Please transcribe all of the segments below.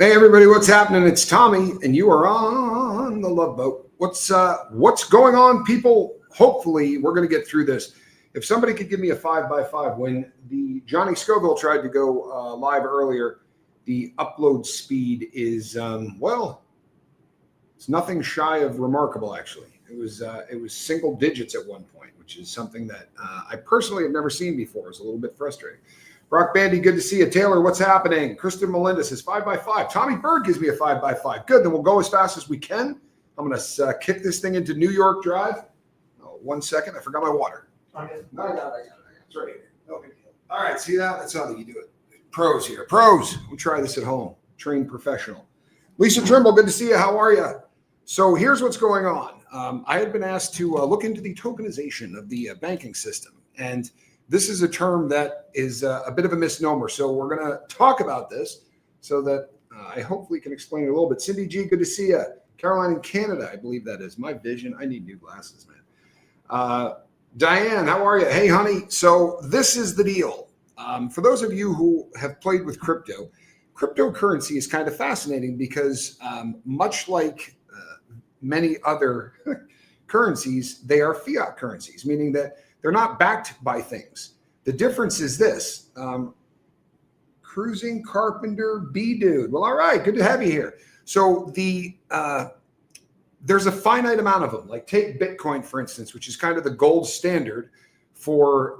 Hey everybody, what's happening? It's Tommy, and you are on the Love Boat. What's going on, people? Hopefully, we're going to get through this. If somebody could give me a 5x5, when the Johnny Scoville tried to go live earlier, the upload speed is well, it's nothing shy of remarkable. Actually, it was single digits at one point, which is something that I personally have never seen before. It's a little bit frustrating. Rock Bandy, good to see you. Taylor, what's happening? Kristen Melinda says 5x5. Tommy Bird gives me a 5x5. Good, then we'll go as fast as we can. I'm going to kick this thing into New York Drive. Oh, 1 second. I forgot my water. Okay. I got it. It's right here. No big deal. All right, see that? That's how you do it. Pros here. Pros. We'll try this at home. Trained professional. Lisa Trimble, good to see you. How are you? So here's what's going on. I had been asked to look into the tokenization of the banking system. And this is a term that is a bit of a misnomer. So we're going to talk about this so that I hopefully can explain it a little bit. Cindy G, good to see you. Caroline in Canada, I believe that is. My vision, I need new glasses, man. Diane, how are you? Hey, honey. So this is the deal. For those of you who have played with crypto, cryptocurrency is kind of fascinating because much like many other currencies, they are fiat currencies, meaning that they're not backed by things. The difference is this. Cruising Carpenter B-Dude. Well, all right, good to have you here. So there's a finite amount of them. Like take Bitcoin, for instance, which is kind of the gold standard for,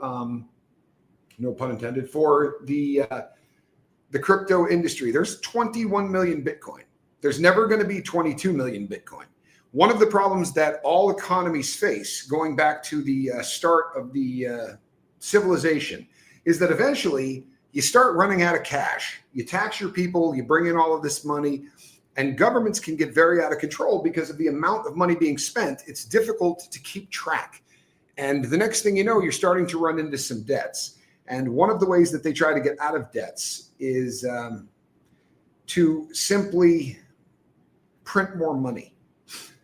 no pun intended, for the crypto industry. There's 21 million Bitcoin. There's never going to be 22 million Bitcoin. One of the problems that all economies face, going back to the start of the civilization, is that eventually you start running out of cash. You tax your people, you bring in all of this money, and governments can get very out of control because of the amount of money being spent. It's difficult to keep track. And the next thing you know, you're starting to run into some debts. And one of the ways that they try to get out of debts is to simply print more money.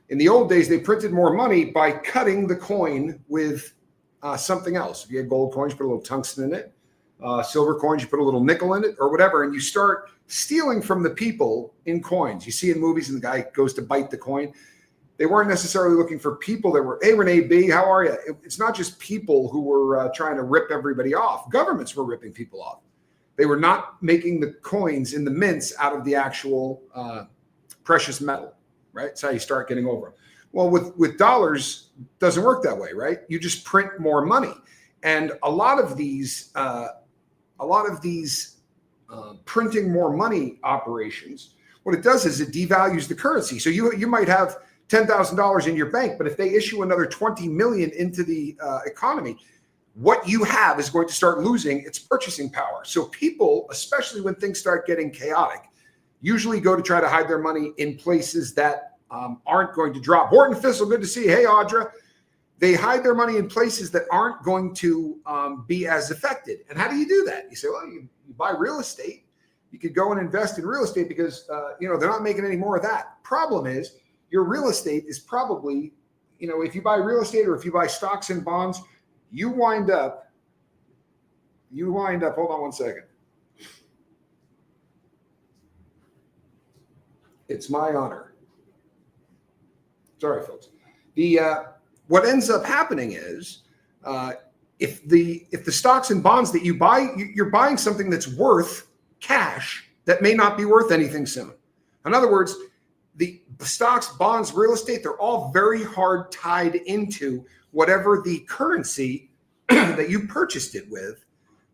In the old days, they printed more money by cutting the coin with something else. If you had gold coins, you put a little tungsten in it. Silver coins, you put a little nickel in it or whatever, and you start stealing from the people in coins. You see in movies and the guy goes to bite the coin. They weren't necessarily looking for people that were, hey, Renee B., how are you? It's not just people who were trying to rip everybody off. Governments were ripping people off. They were not making the coins in the mints out of the actual precious metal. Right? That's how you start getting over them. Well, with dollars, doesn't work that way, right? You just print more money. And a lot of these printing more money operations, what it does is it devalues the currency. So you might have $10,000 in your bank, but if they issue another 20 million into the economy, what you have is going to start losing its purchasing power. So people, especially when things start getting chaotic, usually go to try to hide their money in places that aren't going to drop. Horton Thistle, good to see you. Hey, Audra. They hide their money in places that aren't going to be as affected. And how do you do that? You say, well, you buy real estate. You could go and invest in real estate because, they're not making any more of that. Problem is, your real estate is probably, if you buy real estate or if you buy stocks and bonds, you wind up, hold on 1 second. It's my honor. Sorry, folks. What ends up happening is if the stocks and bonds that you buy, you're buying something that's worth cash that may not be worth anything soon. In other words, the stocks, bonds, real estate, they're all very hard tied into whatever the currency that you purchased it with.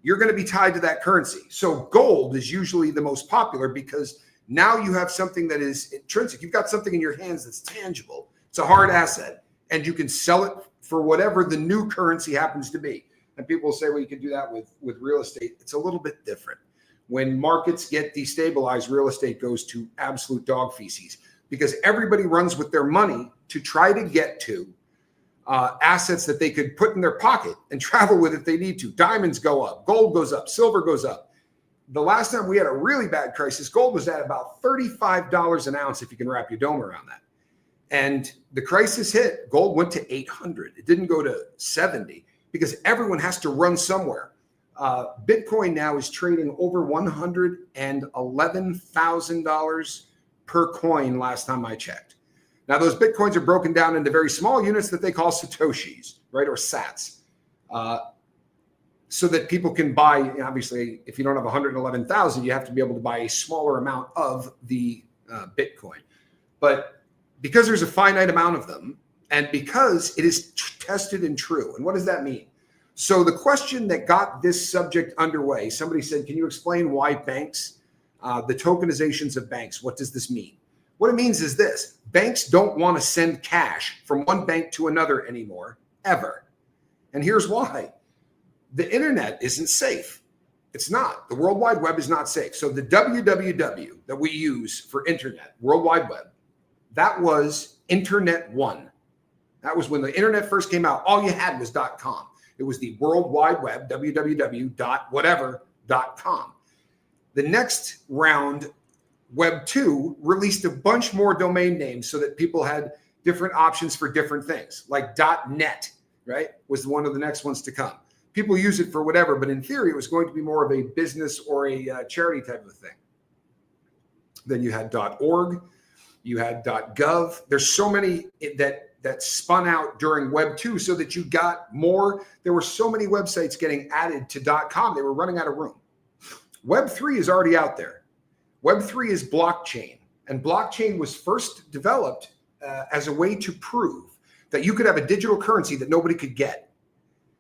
You're going to be tied to that currency. So gold is usually the most popular because now you have something that is intrinsic. You've got something in your hands that's tangible. It's a hard asset, and you can sell it for whatever the new currency happens to be. And people will say, well, you can do that with real estate. It's a little bit different. When markets get destabilized, real estate goes to absolute dog feces because everybody runs with their money to try to get to assets that they could put in their pocket and travel with if they need to. Diamonds go up, gold goes up, silver goes up. The last time we had a really bad crisis, gold was at about $35 an ounce, if you can wrap your dome around that. And the crisis hit, gold went to 800. It didn't go to 70 because everyone has to run somewhere. Bitcoin now is trading over $111,000 per coin last time I checked. Now, those Bitcoins are broken down into very small units that they call Satoshis, right, or sats, so that people can buy, obviously, if you don't have 111,000, you have to be able to buy a smaller amount of the Bitcoin. But because there's a finite amount of them, and because it is tested and true, and what does that mean? So the question that got this subject underway, somebody said, can you explain why banks, the tokenizations of banks, what does this mean? What it means is this: banks don't want to send cash from one bank to another anymore, ever. And here's why. The internet isn't safe. It's not. The World Wide Web is not safe. So the www that we use for internet, World Wide Web, that was Internet 1. That was when the internet first came out. All you had was .com. It was the World Wide Web, www.whatever.com. The next round, Web 2, released a bunch more domain names so that people had different options for different things, like .net, right, was one of the next ones to come. People use it for whatever, but in theory, it was going to be more of a business or a charity type of thing. Then you had .org, you had .gov. There's so many that spun out during Web 2 so that you got more. There were so many websites getting added to .com. They were running out of room. Web 3 is already out there. Web 3 is blockchain, and blockchain was first developed as a way to prove that you could have a digital currency that nobody could get.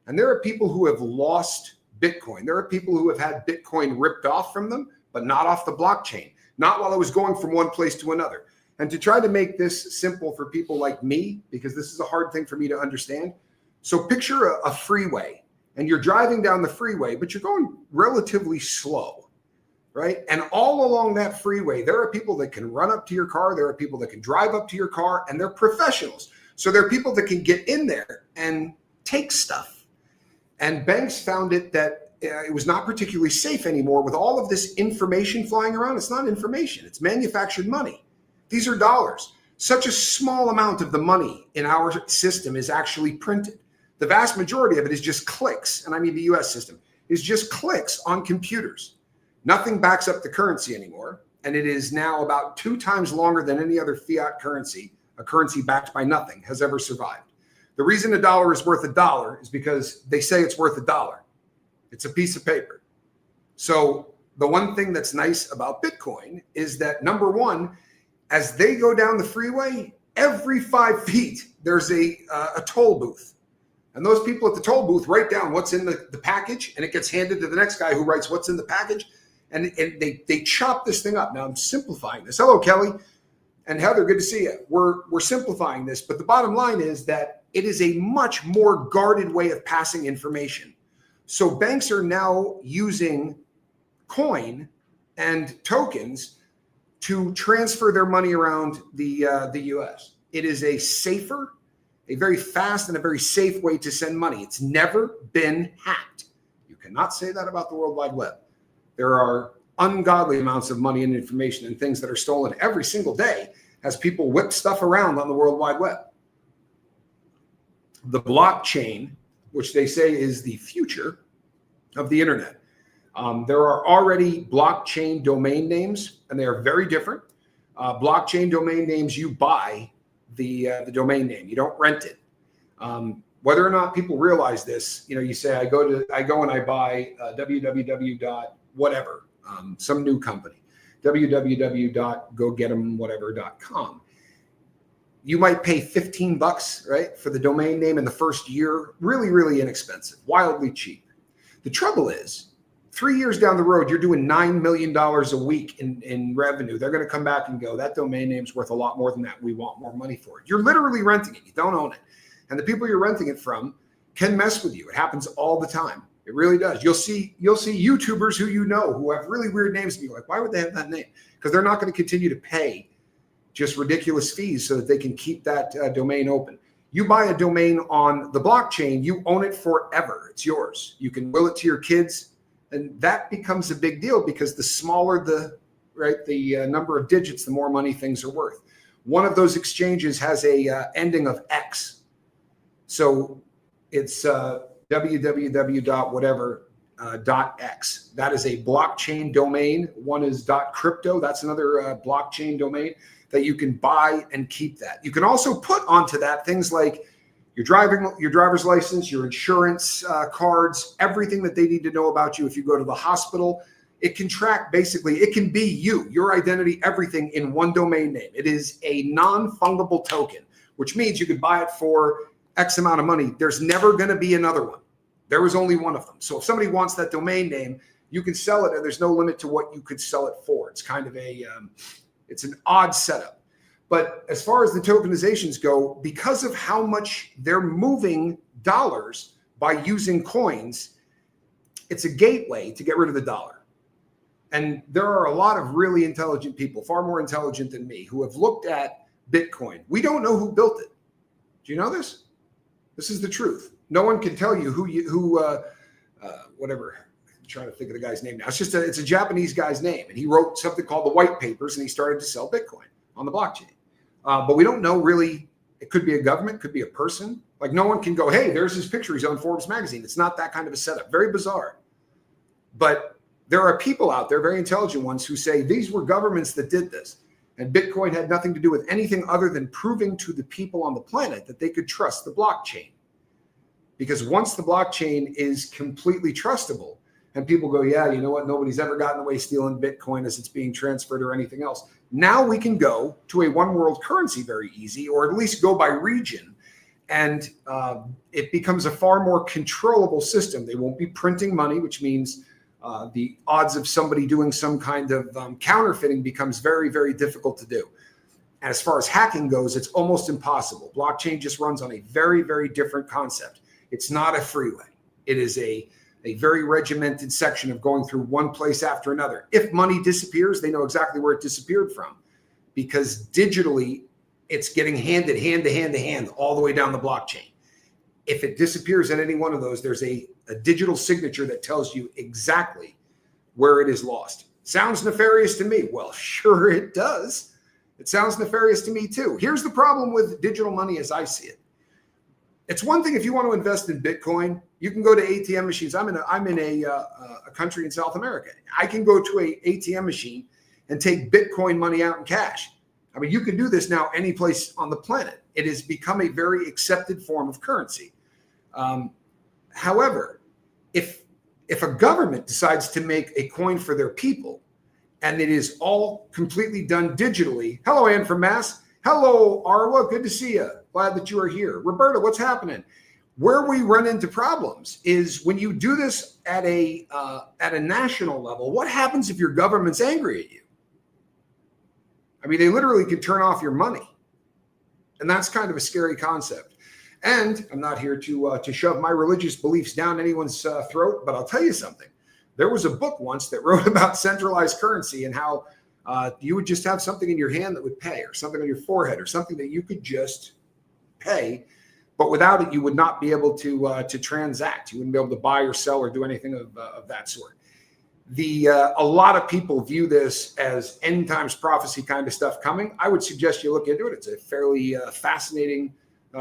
And there are people who have lost Bitcoin. There are people who have had Bitcoin ripped off from them, but not off the blockchain, not while it was going from one place to another. And to try to make this simple for people like me, because this is a hard thing for me to understand. So picture a freeway, and you're driving down the freeway, but you're going relatively slow, right? And all along that freeway, there are people that can run up to your car. There are people that can drive up to your car, and they're professionals. So there are people that can get in there and take stuff. And banks found it that it was not particularly safe anymore with all of this information flying around. It's not information. It's manufactured money. These are dollars. Such a small amount of the money in our system is actually printed. The vast majority of it is just clicks, and I mean the US system, is just clicks on computers. Nothing backs up the currency anymore, and it is now about 2 times longer than any other fiat currency, a currency backed by nothing, has ever survived. The reason a dollar is worth $1 is because they say it's worth $1. It's a piece of paper. So the one thing that's nice about Bitcoin is that, number one, as they go down the freeway, every 5 feet, there's a toll booth. And those people at the toll booth write down what's in the package, and it gets handed to the next guy who writes what's in the package. And they chop this thing up. Now I'm simplifying this. Hello, Kelly and Heather. Good to see you. We're simplifying this, but the bottom line is that it is a much more guarded way of passing information. So banks are now using coin and tokens to transfer their money around the US. It is a safer, a very fast and a very safe way to send money. It's never been hacked. You cannot say that about the World Wide Web. There are ungodly amounts of money and information and things that are stolen every single day as people whip stuff around on the World Wide Web. The blockchain, which they say is the future of the internet. There are already blockchain domain names, and they are very different. Blockchain domain names, you buy the domain name, you don't rent it. Whether or not people realize this, you say I go and I buy www.whatever, some new company, www.gogetemwhatever.com. You might pay $15, right, for the domain name in the first year. Really, really inexpensive, wildly cheap. The trouble is, 3 years down the road, you're doing $9 million a week in revenue. They're going to come back and go, that domain name's worth a lot more than that. We want more money for it. You're literally renting it. You don't own it. And the people you're renting it from can mess with you. It happens all the time. It really does. You'll see YouTubers who have really weird names, and you're like, why would they have that name? Because they're not going to continue to pay just ridiculous fees so that they can keep that domain open. You buy a domain on the blockchain, you own it forever. It's yours. You can will it to your kids, and that becomes a big deal because the smaller the number of digits, the more money things are worth. One of those exchanges has a ending of X, so it's www.whatever .x. That is a blockchain domain. One is .crypto. That's another blockchain domain that you can buy and keep that. You can also put onto that things like your driver's license, your insurance cards, everything that they need to know about you. If you go to the hospital, it can track basically, it can be you, your identity, everything in one domain name. It is a non-fungible token, which means you could buy it for X amount of money. There's never going to be another one. There was only one of them. So if somebody wants that domain name, you can sell it and there's no limit to what you could sell it for. It's kind of it's an odd setup. But as far as the tokenizations go, because of how much they're moving dollars by using coins, it's a gateway to get rid of the dollar. And there are a lot of really intelligent people, far more intelligent than me, who have looked at Bitcoin. We don't know who built it. Do you know this? This is the truth. No one can tell you whatever. I'm trying to think of the guy's name now. It's a Japanese guy's name, and he wrote something called the White Papers, and he started to sell Bitcoin on the blockchain. But we don't know really. It could be a government, could be a person. Like no one can go, hey, there's his picture. He's on Forbes magazine. It's not that kind of a setup. Very bizarre. But there are people out there, very intelligent ones, who say these were governments that did this. And Bitcoin had nothing to do with anything other than proving to the people on the planet that they could trust the blockchain. Because once the blockchain is completely trustable and people go, yeah, you know what? Nobody's ever gotten away stealing Bitcoin as it's being transferred or anything else. Now we can go to a one world currency very easy, or at least go by region. And it becomes a far more controllable system. They won't be printing money, which means the odds of somebody doing some kind of counterfeiting becomes very, very difficult to do. And as far as hacking goes, it's almost impossible. Blockchain just runs on a very, very different concept. It's not a freeway. It is a very regimented section of going through one place after another. If money disappears, they know exactly where it disappeared from, because digitally, it's getting handed hand to hand to hand all the way down the blockchain. If it disappears at any one of those, there's a digital signature that tells you exactly where it is lost. Sounds nefarious to me. Well, sure it does. It sounds nefarious to me too. Here's the problem with digital money as I see it. It's one thing if you want to invest in Bitcoin, you can go to ATM machines. I'm in a country in South America. I can go to a ATM machine and take Bitcoin money out in cash. I mean, you can do this now any place on the planet. It has become a very accepted form of currency. However, if a government decides to make a coin for their people and it is all completely done digitally. Hello, Ann from Mass. Hello, Arwa. Good to see you. Glad that you are here. Roberta, what's happening? Where we run into problems is when you do this at a national level. What happens if your government's angry at you? I mean, they literally can turn off your money, and that's kind of a scary concept. And I'm not here to shove my religious beliefs down anyone's throat, but I'll tell you something. There was a book once that wrote about centralized currency and how you would just have something in your hand that would pay, or something on your forehead, or something that you could just pay, but without it, you would not be able to transact. You wouldn't be able to buy or sell or do anything of that sort. A lot of people view this as end times prophecy kind of stuff coming. I would suggest you look into it. It's a fairly fascinating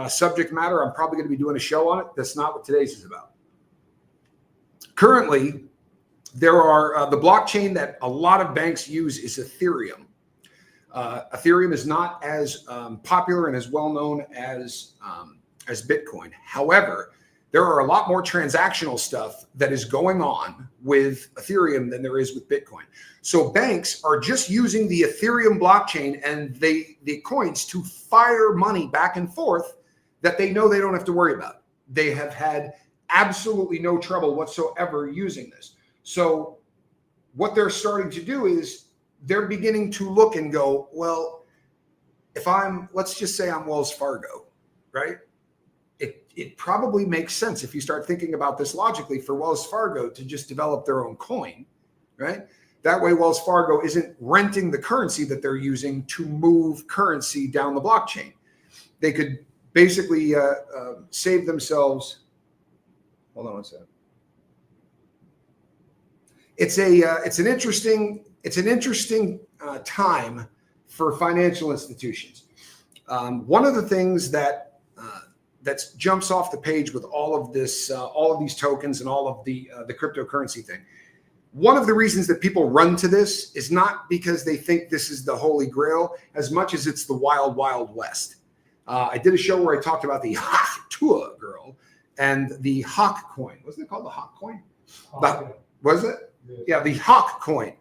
subject matter. I'm probably going to be doing a show on it. That's not what today's is about. Currently, there are the blockchain that a lot of banks use is Ethereum. Ethereum is not as popular and as well known as Bitcoin. However, there are a lot more transactional stuff that is going on with Ethereum than there is with Bitcoin. So banks are just using the Ethereum blockchain and the coins to fire money back and forth that they know they don't have to worry about. They have had absolutely no trouble whatsoever using this. So what they're starting to do is they're beginning to look and go, well, if let's just say I'm Wells Fargo, right? It probably makes sense if you start thinking about this logically for Wells Fargo to just develop their own coin, right? That way Wells Fargo isn't renting the currency that they're using to move currency down the blockchain. They could basically save themselves. Hold on one second. It's an interesting time for financial institutions. One of the things that that jumps off the page with all of this, all of these tokens and all of the cryptocurrency thing. One of the reasons that people run to this is not because they think this is the holy grail as much as it's the wild, wild west. I did a show where I talked about the Hawk Tua girl and the Hawk coin. Wasn't it called the Hawk coin? Was it? Yeah, the Hawk coin.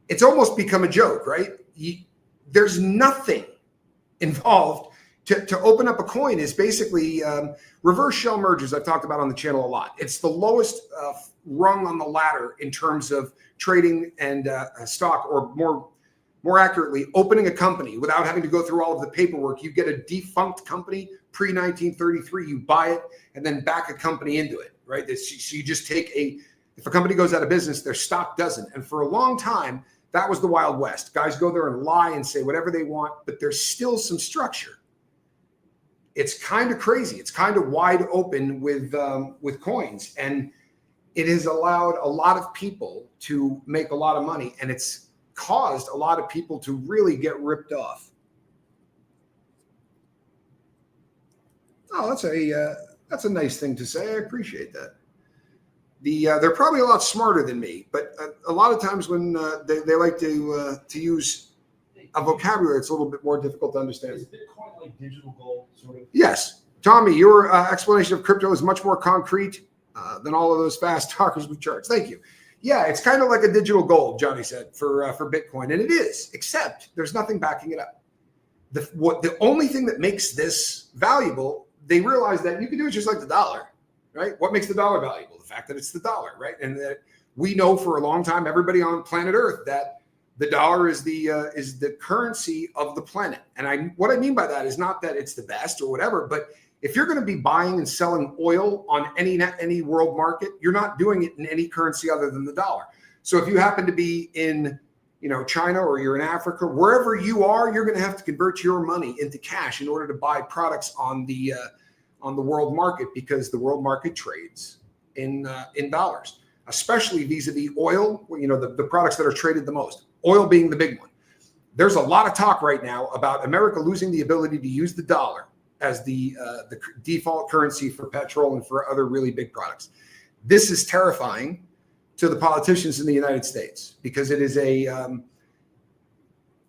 It's almost become a joke, right? There's nothing involved. To open up a coin is basically reverse shell mergers. I've talked about on the channel a lot. It's the lowest rung on the ladder in terms of trading and stock, or more accurately, opening a company without having to go through all of the paperwork. You get a defunct company pre-1933, you buy it, and then back a company into it, right? So you just take if a company goes out of business, their stock doesn't. And for a long time, that was the Wild West. Guys go there and lie and say whatever they want, but there's still some structure. It's kind of crazy. It's kind of wide open with coins, and it has allowed a lot of people to make a lot of money, and it's caused a lot of people to really get ripped off. Oh, that's a nice thing to say. I appreciate that. They're probably a lot smarter than me, but a lot of times when they like to use a vocabulary, it's a little bit more difficult to understand. Is Bitcoin like digital gold, sort of? Yes. Tommy, your explanation of crypto is much more concrete than all of those fast talkers with charts. Thank you. Yeah, it's kind of like a digital gold, Johnny said, for Bitcoin. And it is, except there's nothing backing it up. The only thing that makes this valuable, they realize that you can do it just like the dollar, right? What makes the dollar valuable? The fact that it's the dollar, right? And that we know for a long time, everybody on planet Earth, that the dollar is the currency of the planet. And what I mean by that is not that it's the best or whatever, but if you're going to be buying and selling oil on any world market, you're not doing it in any currency other than the dollar. So if you happen to be in, China, or you're in Africa, wherever you are, you're going to have to convert your money into cash in order to buy products on the world market, because the world market trades in dollars, especially vis-a-vis oil. The products that are traded the most. Oil being the big one. There's a lot of talk right now about America losing the ability to use the dollar as the default currency for petrol and for other really big products. This is terrifying to the politicians in the United States, because it is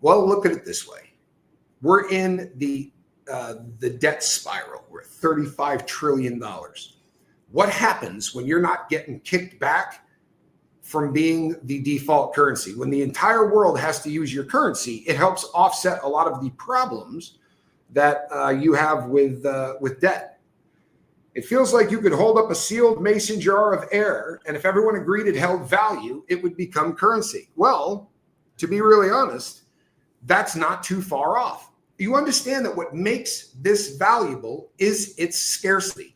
look at it this way. We're in the debt spiral. We're $35 trillion. What happens when you're not getting kicked back from being the default currency? When the entire world has to use your currency, it helps offset a lot of the problems that you have with debt. It feels like you could hold up a sealed mason jar of air, and if everyone agreed it held value, it would become currency. Well, to be really honest, that's not too far off. You understand that what makes this valuable is its scarcity.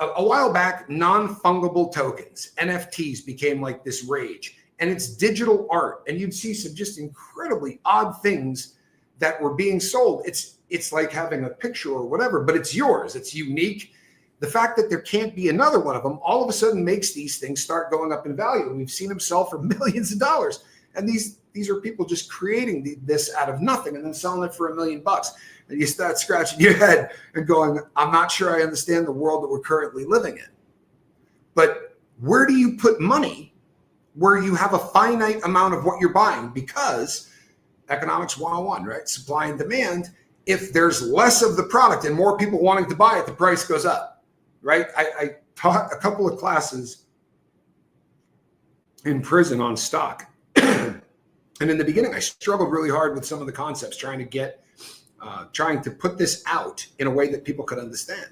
A while back, non-fungible tokens, NFTs, became like this rage, and it's digital art. And you'd see some just incredibly odd things that were being sold. It's like having a picture or whatever, but it's yours. It's unique. The fact that there can't be another one of them all of a sudden makes these things start going up in value. We've seen them sell for millions of dollars. And these are people just creating this out of nothing and then selling it for $1 million. And you start scratching your head and going, I'm not sure I understand the world that we're currently living in. But where do you put money where you have a finite amount of what you're buying? Because economics 101, right? Supply and demand. If there's less of the product and more people wanting to buy it, the price goes up, right? I taught a couple of classes in prison on stock. And in the beginning, I struggled really hard with some of the concepts, trying to put this out in a way that people could understand.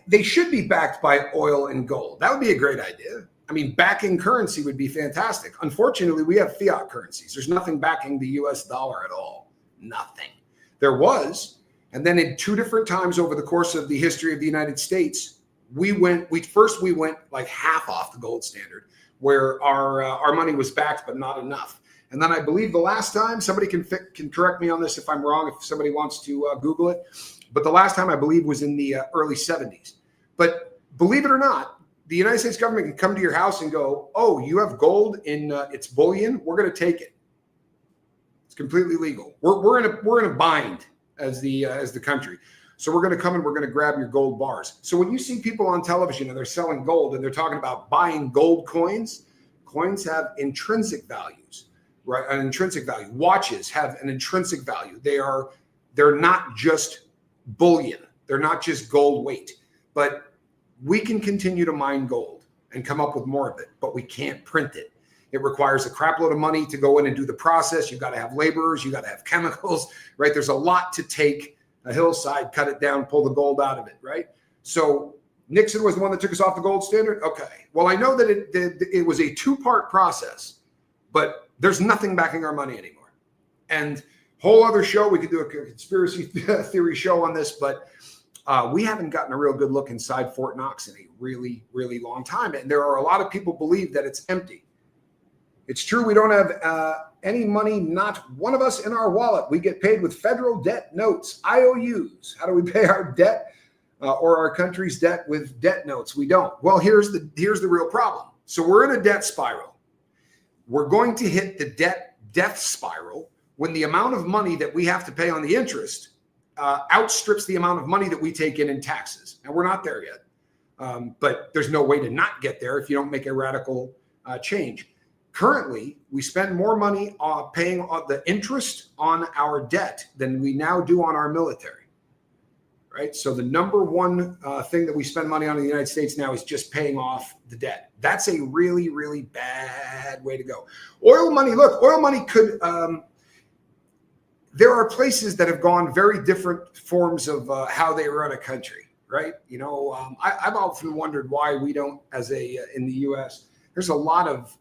They should be backed by oil and gold. That would be a great idea. I mean, backing currency would be fantastic. Unfortunately, we have fiat currencies. There's nothing backing the US dollar at all. Nothing. There was. And then in two different times over the course of the history of the United States, we went like half off the gold standard, where our money was backed, but not enough. And then I believe the last time, somebody can correct me on this if I'm wrong, if somebody wants to Google it, but the last time I believe was in the early 70s. But believe it or not, the United States government can come to your house and go, oh, you have gold in its bullion, we're going to take it. It's completely legal. We're in a bind as the country. So we're going to come and we're going to grab your gold bars. So when you see people on television and they're selling gold and they're talking about buying gold coins, coins have intrinsic values, right? An intrinsic value. Watches have an intrinsic value. They're not just bullion. They're not just gold weight. But we can continue to mine gold and come up with more of it, but we can't print it. It requires a crap load of money to go in and do the process. You've got to have laborers. You've got to have chemicals, right? There's a lot to take a hillside, cut it down, pull the gold out of it, right? So Nixon was the one that took us off the gold standard. Okay. Well, I know that it was a two-part process, but there's nothing backing our money anymore. And whole other show, we could do a conspiracy theory show on this, but we haven't gotten a real good look inside Fort Knox in a really, really long time. And there are a lot of people believe that it's empty. It's true we don't have any money, not one of us in our wallet. We get paid with federal debt notes, IOUs. How do we pay our debt or our country's debt with debt notes? We don't. Well, here's the real problem. So we're in a debt spiral. We're going to hit the death spiral when the amount of money that we have to pay on the interest outstrips the amount of money that we take in taxes. And we're not there yet. But there's no way to not get there if you don't make a radical change. Currently, we spend more money paying the interest on our debt than we now do on our military, right? So the number one thing that we spend money on in the United States now is just paying off the debt. That's a really, really bad way to go. Oil money, look, oil money could, there are places that have gone very different forms of how they run a country, right? You know, I've often wondered why we don't, in the U.S., there's a lot of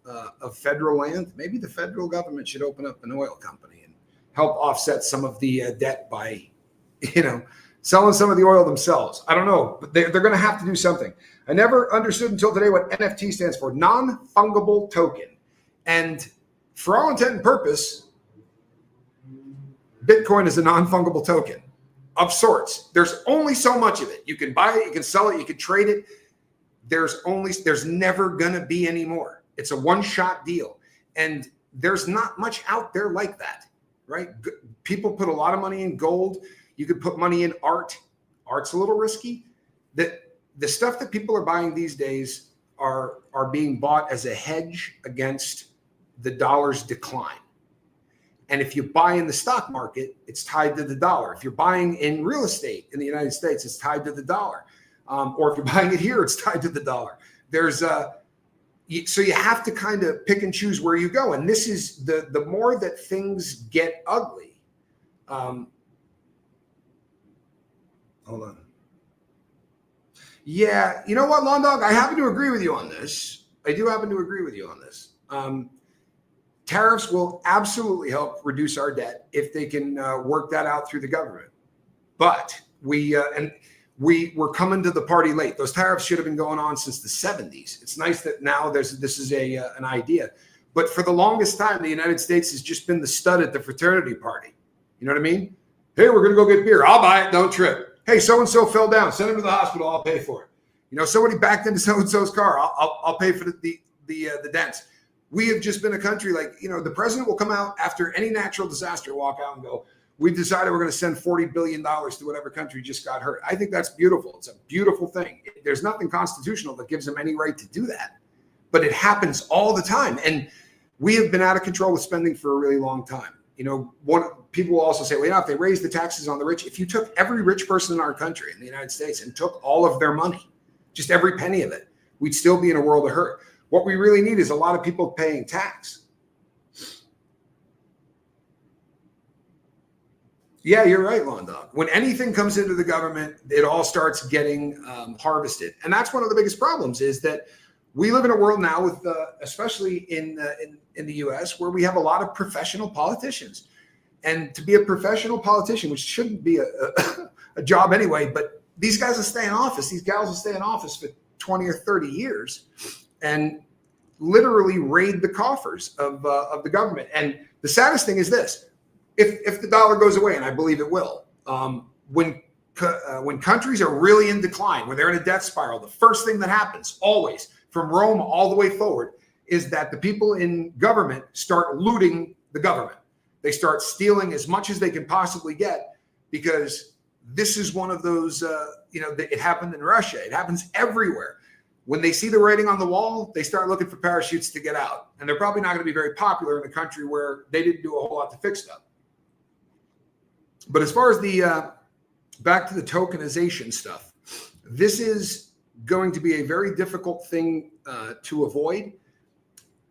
federal land. Maybe the federal government should open up an oil company and help offset some of the debt by, selling some of the oil themselves. I don't know, but they're going to have to do something. I never understood until today what NFT stands for, non-fungible token. And for all intent and purpose, Bitcoin is a non-fungible token of sorts. There's only so much of it. You can buy it, you can sell it, you can trade it. There's never gonna be any more. It's a one-shot deal. And there's not much out there like that, right? People put a lot of money in gold. You could put money in art. Art's a little risky. The stuff that people are buying these days are being bought as a hedge against the dollar's decline. And if you buy in the stock market, it's tied to the dollar. If you're buying in real estate in the United States, it's tied to the dollar. Or if you're buying it here, it's tied to the dollar. So you have to kind of pick and choose where you go. And this is the more that things get ugly. Hold on. Yeah, you know what, Lawn Dog? I happen to agree with you on this. I do happen to agree with you on this. Tariffs will absolutely help reduce our debt if they can work that out through the government. But we're coming to the party late. Those tariffs should have been going on since the 70s. It's nice that now this is an idea. But for the longest time, the United States has just been the stud at the fraternity party. You know what I mean? Hey, we're going to go get beer. I'll buy it. Don't trip. Hey, so-and-so fell down. Send him to the hospital. I'll pay for it. Somebody backed into so-and-so's car. I'll pay for the dents. We have just been a country the president will come out after any natural disaster, walk out and go, we've decided we're going to send $40 billion to whatever country just got hurt. I think that's beautiful. It's a beautiful thing. There's nothing constitutional that gives them any right to do that, but it happens all the time. And we have been out of control with spending for a really long time. People will also say, well, if they raise the taxes on the rich, if you took every rich person in our country, in the United States, and took all of their money, just every penny of it, we'd still be in a world of hurt. What we really need is a lot of people paying tax. Yeah, you're right, Lawn Dog. When anything comes into the government, it all starts getting harvested. And that's one of the biggest problems is that we live in a world now with, especially in the US, where we have a lot of professional politicians. And to be a professional politician, which shouldn't be a job anyway, but these guys will stay in office. These gals will stay in office for 20 or 30 years and literally raid the coffers of the government. And the saddest thing is this. If the dollar goes away, and I believe it will, when countries are really in decline, when they're in a death spiral, the first thing that happens, always, from Rome all the way forward, is that the people in government start looting the government. They start stealing as much as they can possibly get because this is one of those, it happened in Russia. It happens everywhere. When they see the writing on the wall, they start looking for parachutes to get out. And they're probably not going to be very popular in a country where they didn't do a whole lot to fix stuff. But as far as the back to the tokenization stuff, this is going to be a very difficult thing to avoid.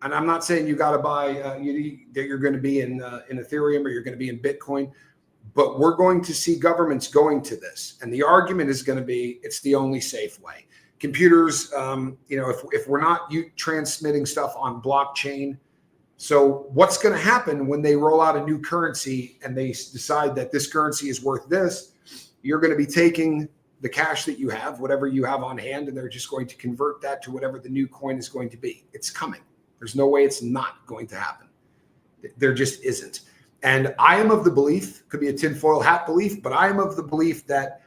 And I'm not saying you got to buy that you're going to be in Ethereum or you're going to be in Bitcoin, but we're going to see governments going to this. And the argument is going to be it's the only safe way. Computers, if we're not transmitting stuff on blockchain. So what's going to happen when they roll out a new currency and they decide that this currency is worth this? You're going to be taking the cash that you have, whatever you have on hand, and they're just going to convert that to whatever the new coin is going to be. It's coming. There's no way it's not going to happen. There just isn't. And I am of the belief, could be a tinfoil hat belief, but I am of the belief that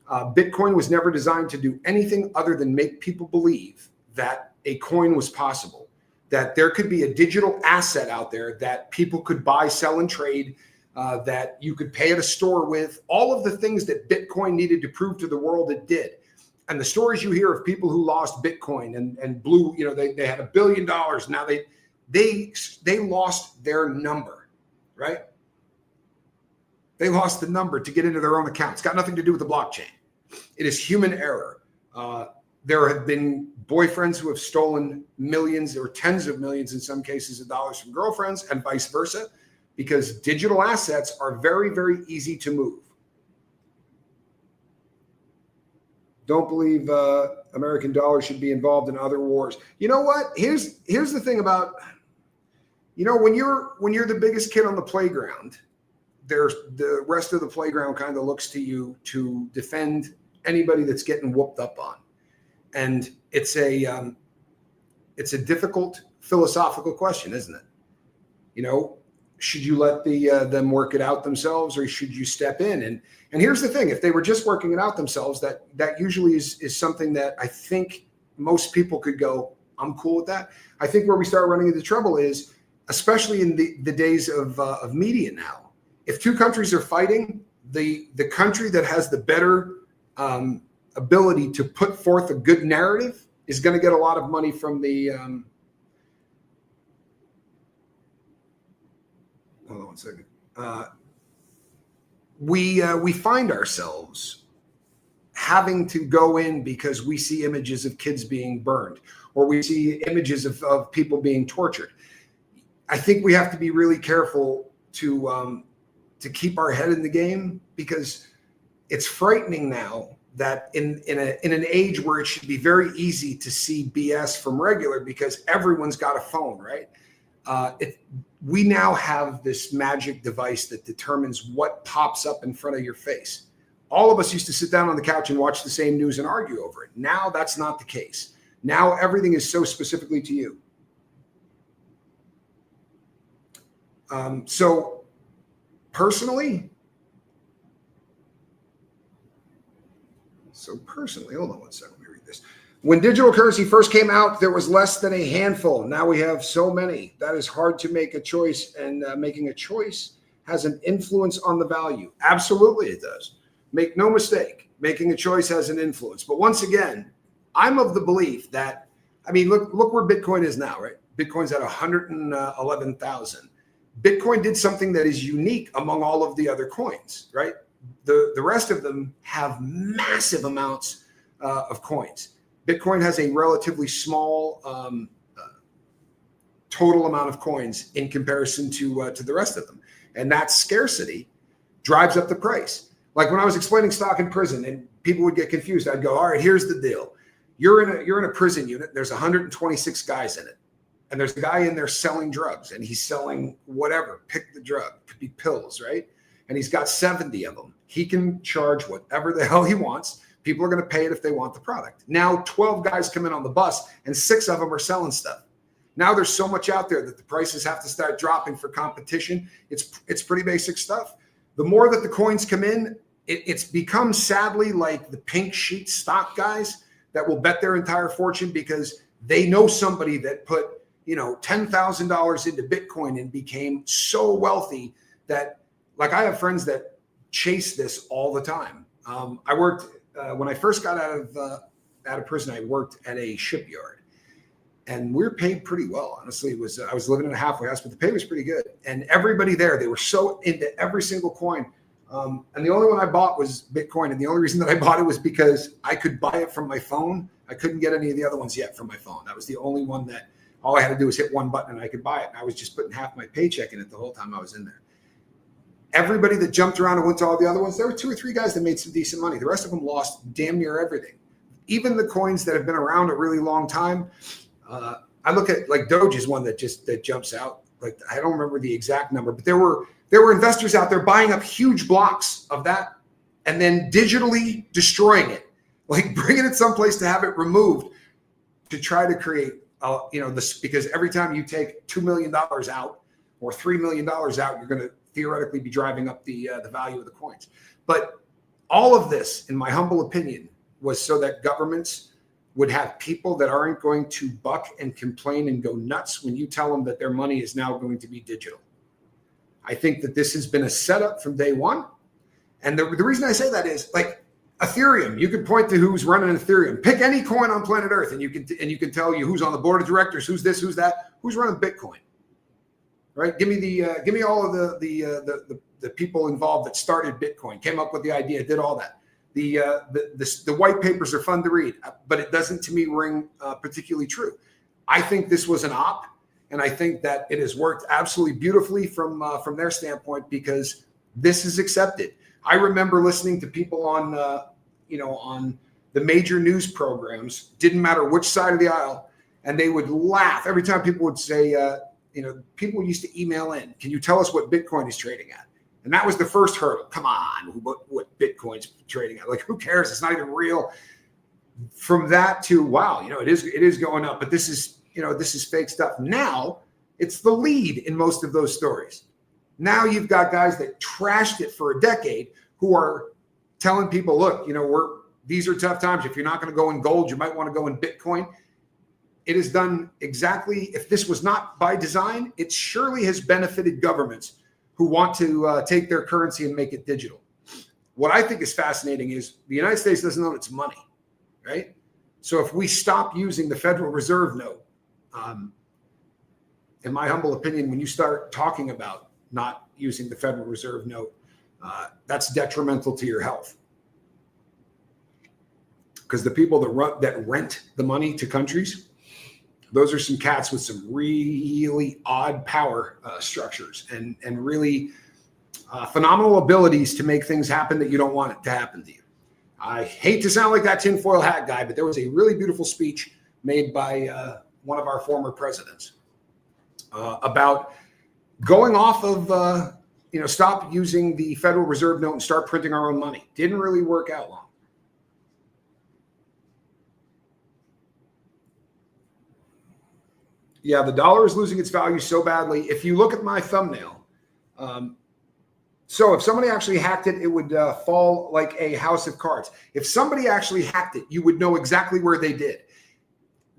Bitcoin was never designed to do anything other than make people believe that a coin was possible, that there could be a digital asset out there that people could buy, sell, and trade, that you could pay at a store with, all of the things that Bitcoin needed to prove to the world it did. And the stories you hear of people who lost Bitcoin and blew, they had $1 billion. Now they lost their number, right? They lost the number to get into their own account. It's got nothing to do with the blockchain. It is human error. There have been boyfriends who have stolen millions or tens of millions in some cases of dollars from girlfriends and vice versa, because digital assets are very, very easy to move. Don't believe American dollars should be involved in other wars. You know what? Here's the thing about, when you're the biggest kid on the playground, there's the rest of the playground kind of looks to you to defend anybody that's getting whooped up on. And it's a difficult philosophical question, isn't it? Should you let them work it out themselves, or should you step in? And here's the thing: if they were just working it out themselves, that usually is something that I think most people could go, I'm cool with that. I think where we start running into trouble is, especially in the days of media now, if two countries are fighting, the country that has the better ability to put forth a good narrative is going to get a lot of money from the. Hold on one second. We find ourselves having to go in because we see images of kids being burned, or we see images of people being tortured. I think we have to be really careful to keep our head in the game, because it's frightening now that in an age where it should be very easy to see BS from regular because everyone's got a phone, right? We now have this magic device that determines what pops up in front of your face. All of us used to sit down on the couch and watch the same news and argue over it. Now that's not the case. Now everything is so specifically to you. So personally, hold on one second, let me read this. When digital currency first came out, there was less than a handful. Now we have so many. That is hard to make a choice, and making a choice has an influence on the value. Absolutely it does. Make no mistake, making a choice has an influence. But once again, I'm of the belief that, look where Bitcoin is now, right? Bitcoin's at 111,000. Bitcoin did something that is unique among all of the other coins, right? The rest of them have massive amounts of coins. Bitcoin has a relatively small total amount of coins in comparison to the rest of them. And that scarcity drives up the price. Like when I was explaining stock in prison and people would get confused, I'd go, all right, here's the deal. You're in a prison unit. There's 126 guys in it. And there's a guy in there selling drugs, and he's selling whatever, pick the drug, could be pills, right? And he's got 70 of them. He can charge whatever the hell he wants. People are going to pay it if they want the product. Now 12 guys come in on the bus and 6 of them are selling stuff. Now there's so much out there that the prices have to start dropping for competition. It's pretty basic stuff. The more that the coins come in, it's become sadly like the pink sheet stock guys that will bet their entire fortune because they know somebody that put $10,000 into Bitcoin and became so wealthy that, like, I have friends that chase this all the time. I worked when I first got out of prison. I worked at a shipyard, and we were paid pretty well. Honestly, it was I was living in a halfway house, but the pay was pretty good. And everybody there, they were so into every single coin. And the only one I bought was Bitcoin. And the only reason that I bought it was because I could buy it from my phone. I couldn't get any of the other ones yet from my phone. That was the only one that all I had to do was hit one button and I could buy it. And I was just putting half my paycheck in it the whole time I was in there. Everybody that jumped around and went to all the other ones, there were 2 or 3 guys that made some decent money. The rest of them lost damn near everything. Even the coins that have been around a really long time. I look at like Doge is one that jumps out. Like I don't remember the exact number, but there were investors out there buying up huge blocks of that and then digitally destroying it, like bringing it someplace to have it removed to try to create, this, because every time you take $2 million out or $3 million out, you're going to theoretically be driving up the value of the coins. But all of this, in my humble opinion, was so that governments would have people that aren't going to buck and complain and go nuts when you tell them that their money is now going to be digital. I think that this has been a setup from day one. And the reason I say that is like Ethereum, you could point to who's running Ethereum. Pick any coin on planet Earth and you can tell you who's on the board of directors, who's this, who's that, who's running Bitcoin. Right? Give me all of the people involved that started Bitcoin, came up with the idea, did all that. The white papers are fun to read, but it doesn't to me ring particularly true. I think this was an op, and I think that it has worked absolutely beautifully from their standpoint because this is accepted. I remember listening to people on the major news programs, didn't matter which side of the aisle, and they would laugh every time people would say, people used to email in, can you tell us what Bitcoin is trading at? And that was the first hurdle. Come on, what Bitcoin's trading at? Like, who cares? It's not even real. From that to wow, it is going up, but this is fake stuff. Now it's the lead in most of those stories. Now you've got guys that trashed it for a decade who are telling people, look, these are tough times. If you're not going to go in gold, you might want to go in Bitcoin. It is done exactly. If this was not by design, it surely has benefited governments who want to take their currency and make it digital. What I think is fascinating is the United States doesn't own its money, right? So if we stop using the Federal Reserve note, in my humble opinion, when you start talking about not using the Federal Reserve note, that's detrimental to your health. Because the people that rent the money to countries, those are some cats with some really odd power structures and really phenomenal abilities to make things happen that you don't want it to happen to you. I hate to sound like that tinfoil hat guy, but there was a really beautiful speech made by one of our former presidents about going off of, stop using the Federal Reserve note and start printing our own money. Didn't really work out long. Yeah, the dollar is losing its value so badly. If you look at my thumbnail, so if somebody actually hacked it, it would fall like a house of cards. If somebody actually hacked it, you would know exactly where they did.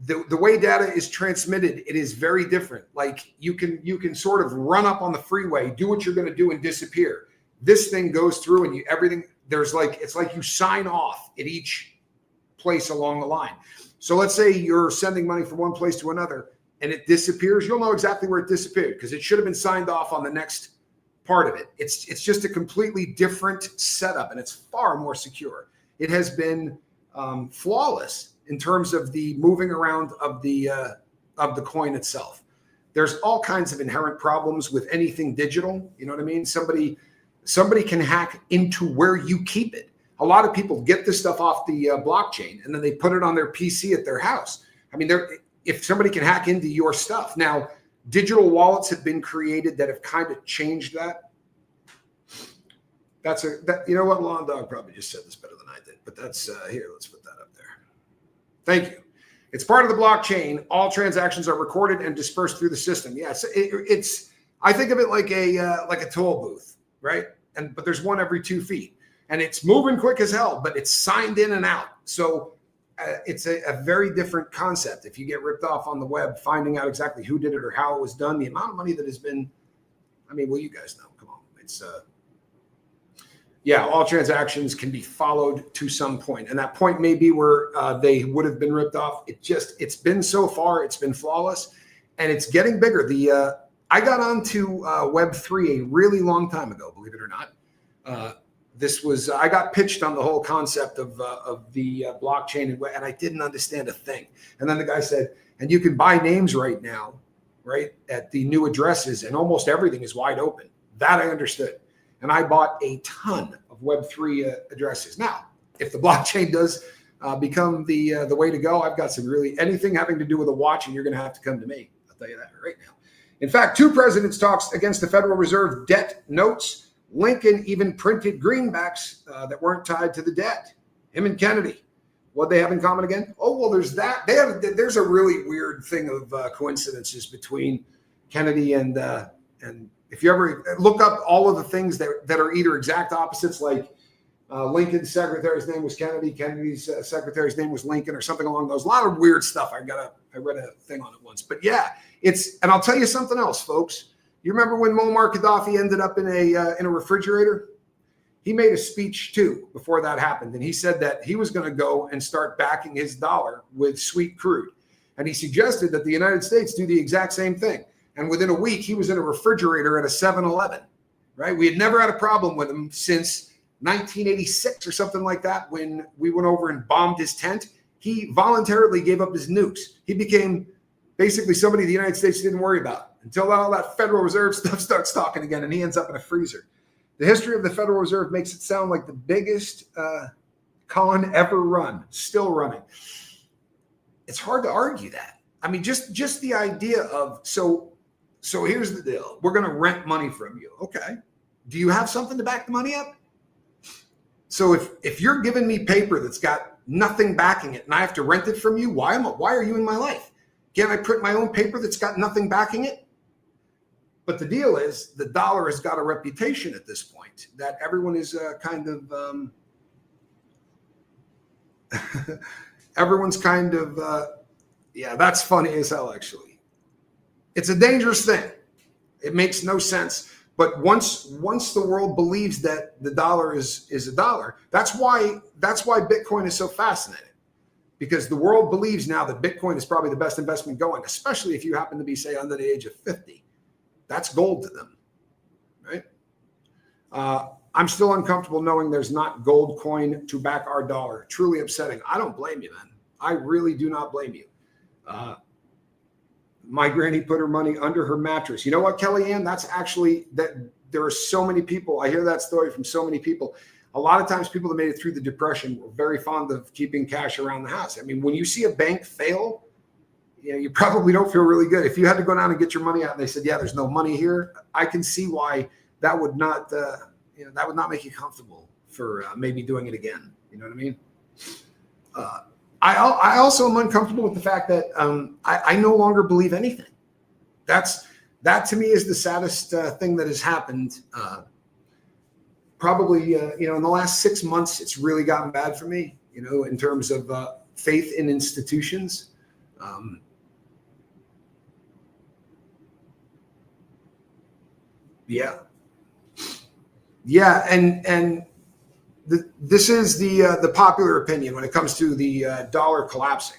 The way data is transmitted, it is very different. Like you can sort of run up on the freeway, do what you're going to do, and disappear. This thing goes through, and it's like you sign off at each place along the line. So let's say you're sending money from one place to another, and it disappears. You'll know exactly where it disappeared because it should have been signed off on the next part of it. It's just a completely different setup, and it's far more secure. It has been flawless in terms of the moving around of the coin itself. There's all kinds of inherent problems with anything digital. You know what I mean? Somebody can hack into where you keep it. A lot of people get this stuff off the blockchain and then they put it on their PC at their house. I mean, if somebody can hack into your stuff. Now, digital wallets have been created that have kind of changed that. You know what? Lawn Dog probably just said this better than I did, but that's here. Let's put that up there. Thank you. It's part of the blockchain. All transactions are recorded and dispersed through the system. Yes, it's. I think of it like a toll booth, right? But there's one every 2 feet, and it's moving quick as hell. But it's signed in and out, so it's a very different concept. If you get ripped off on the web, finding out exactly who did it or how it was done, the amount of money that has been. I mean, well, you guys know. Come on, it's. Yeah, all transactions can be followed to some point, and that point may be where they would have been ripped off. It's been so far, it's been flawless, and it's getting bigger. I got onto Web3 a really long time ago, believe it or not. I got pitched on the whole concept of the blockchain, and I didn't understand a thing. And then the guy said, and you can buy names right now, right, at the new addresses, and almost everything is wide open. That I understood. And I bought a ton of Web3 addresses. Now, if the blockchain does become the way to go, I've got some anything having to do with a watch, and you're going to have to come to me. I'll tell you that right now. In fact, 2 presidents talks against the Federal Reserve debt notes. Lincoln even printed greenbacks that weren't tied to the debt. Him and Kennedy. What they have in common again? Oh, well, there's that. There's a really weird thing of coincidences between Kennedy and if you ever look up all of the things that are either exact opposites, like Lincoln's secretary's name was Kennedy, Kennedy's secretary's name was Lincoln, or something along those. A lot of weird stuff. I read a thing on it once. But yeah, and I'll tell you something else, folks. You remember when Muammar Gaddafi ended up in a refrigerator? He made a speech too before that happened, and he said that he was going to go and start backing his dollar with sweet crude, and he suggested that the United States do the exact same thing. And within a week, he was in a refrigerator at a 7-Eleven, right? We had never had a problem with him since 1986 or something like that, when we went over and bombed his tent. He voluntarily gave up his nukes. He became basically somebody the United States didn't worry about until all that Federal Reserve stuff starts talking again, and he ends up in a freezer. The history of the Federal Reserve makes it sound like the biggest con ever run, still running. It's hard to argue that. I mean, just the idea of, so here's the deal. We're going to rent money from you. Okay. Do you have something to back the money up? So if you're giving me paper that's got nothing backing it and I have to rent it from you, why are you in my life? Can't I print my own paper that's got nothing backing it? But the deal is, the dollar has got a reputation at this point that everyone is everyone's kind of, yeah, that's funny as hell, actually. It's a dangerous thing. It makes no sense. But once the world believes that the dollar is a dollar, that's why Bitcoin is so fascinating. Because the world believes now that Bitcoin is probably the best investment going, especially if you happen to be, say, under the age of 50. That's gold to them, right? I'm still uncomfortable knowing there's not gold coin to back our dollar. Truly upsetting. I don't blame you, man. I really do not blame you. My granny put her money under her mattress. You know what, Kellyanne? That's actually, that there are so many people. I hear that story from so many people. A lot of times people that made it through the Depression were very fond of keeping cash around the house. I mean, when you see a bank fail, you probably don't feel really good. If you had to go down and get your money out and they said, yeah, there's no money here, I can see why that would not, that would not make you comfortable for maybe doing it again. You know what I mean? I also am uncomfortable with the fact that I no longer believe anything. That to me is the saddest thing that has happened. Probably, in the last 6 months, it's really gotten bad for me, in terms of faith in institutions. Yeah. And this is the popular opinion when it comes to the dollar collapsing,